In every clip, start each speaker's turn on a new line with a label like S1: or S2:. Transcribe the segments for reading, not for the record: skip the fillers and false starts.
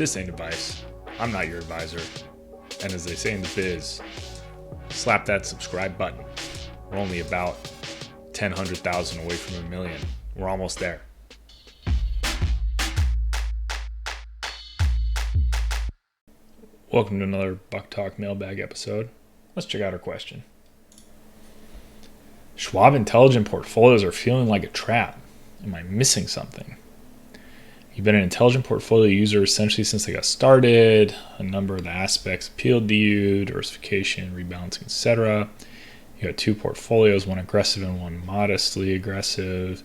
S1: This ain't advice. I'm not your advisor. And as they say in the biz, slap that subscribe button. We're only about 100,000 away from a million. We're almost there. Welcome to another Buck Talk mailbag episode. Let's check out our question. Schwab intelligent portfolios are feeling like a trap. Am I missing something? You've been an intelligent portfolio user essentially since they got started. A number of the aspects appealed to you: diversification, rebalancing, etc. You got two portfolios, one aggressive and one modestly aggressive.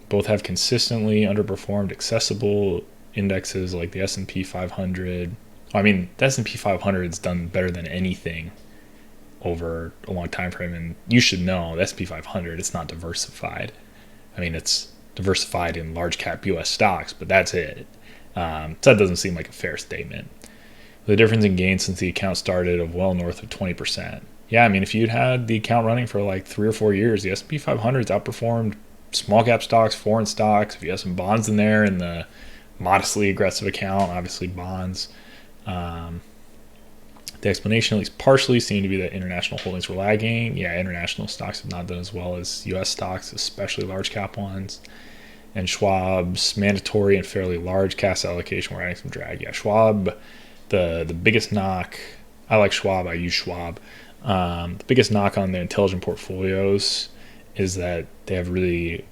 S1: Both have consistently underperformed accessible indexes like the S&P 500. The S&P 500 has done better than anything over a long time frame, and you should know the S&P 500, it's not diversified. It's diversified in large cap US stocks, but that's it. So that doesn't seem like a fair statement. The difference in gains since the account started of well north of 20%. If you'd had the account running for like 3 or 4 years, the S&P 500's outperformed small cap stocks, foreign stocks. If you have some bonds in there in the modestly aggressive account, obviously bonds. The explanation, at least partially, seemed to be that international holdings were lagging. International stocks have not done as well as U.S. stocks, especially large cap ones. And Schwab's mandatory and fairly large cash allocation were adding some drag. Schwab, the biggest knock, I like Schwab, I use Schwab. The biggest knock on the intelligent portfolios is that they have really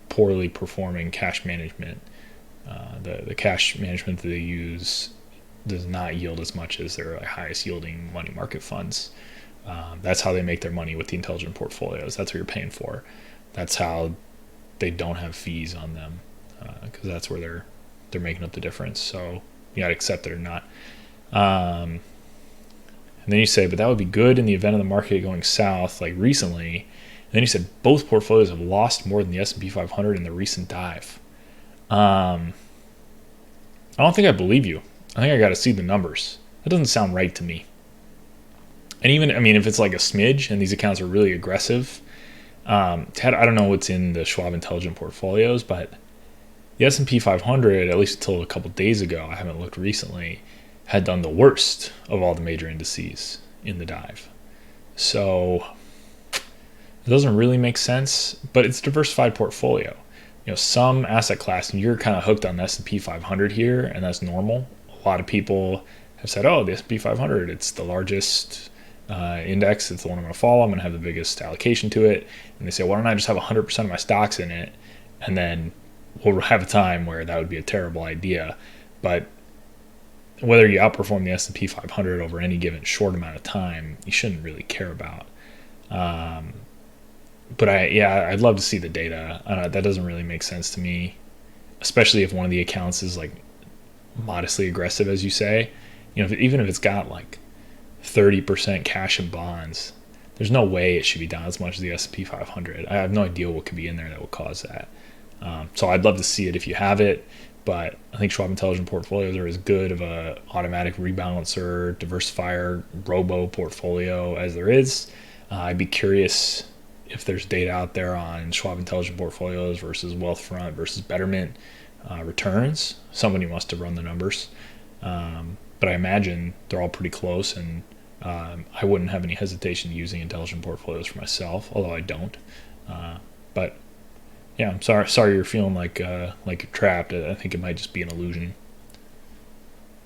S1: poorly performing cash management. The cash management that they use does not yield as much as their highest yielding money market funds. That's how they make their money with the intelligent portfolios. That's what you're paying for. That's how they don't have fees on them, because that's where they're making up the difference. So you gotta accept it or not. And then you say, but that would be good in the event of the market going south, like recently. And then you said both portfolios have lost more than the S&P 500 in the recent dive. I don't think I believe you. I think I got to see the numbers. That doesn't sound right to me. And even, if it's like a smidge and these accounts are really aggressive, I don't know what's in the Schwab intelligent portfolios, but the S&P 500, at least until a couple days ago, I haven't looked recently, had done the worst of all the major indices in the dive. So it doesn't really make sense, but it's a diversified portfolio. Some asset class, and you're kind of hooked on the S&P 500 here, and that's normal. A lot of people have said, the S&P 500, it's the largest index. It's the one I'm going to follow. I'm going to have the biggest allocation to it. And they say, why don't I just have 100% of my stocks in it? And then we'll have a time where that would be a terrible idea. But whether you outperform the S&P 500 over any given short amount of time, you shouldn't really care about. But I'd love to see the data. That doesn't really make sense to me, especially if one of the accounts is like modestly aggressive, as you say. Even if it's got like 30% cash and bonds, there's no way it should be down as much as the S&P 500. I have no idea what could be in there that would cause that. So I'd love to see it if you have it, but I think Schwab Intelligent Portfolios are as good of a automatic rebalancer, diversifier, robo portfolio as there is. I'd be curious if there's data out there on Schwab Intelligent Portfolios versus Wealthfront versus Betterment returns. Somebody must have run the numbers. But I imagine they're all pretty close, and I wouldn't have any hesitation using intelligent portfolios for myself, although I don't. I'm sorry you're feeling like you're trapped. I think it might just be an illusion.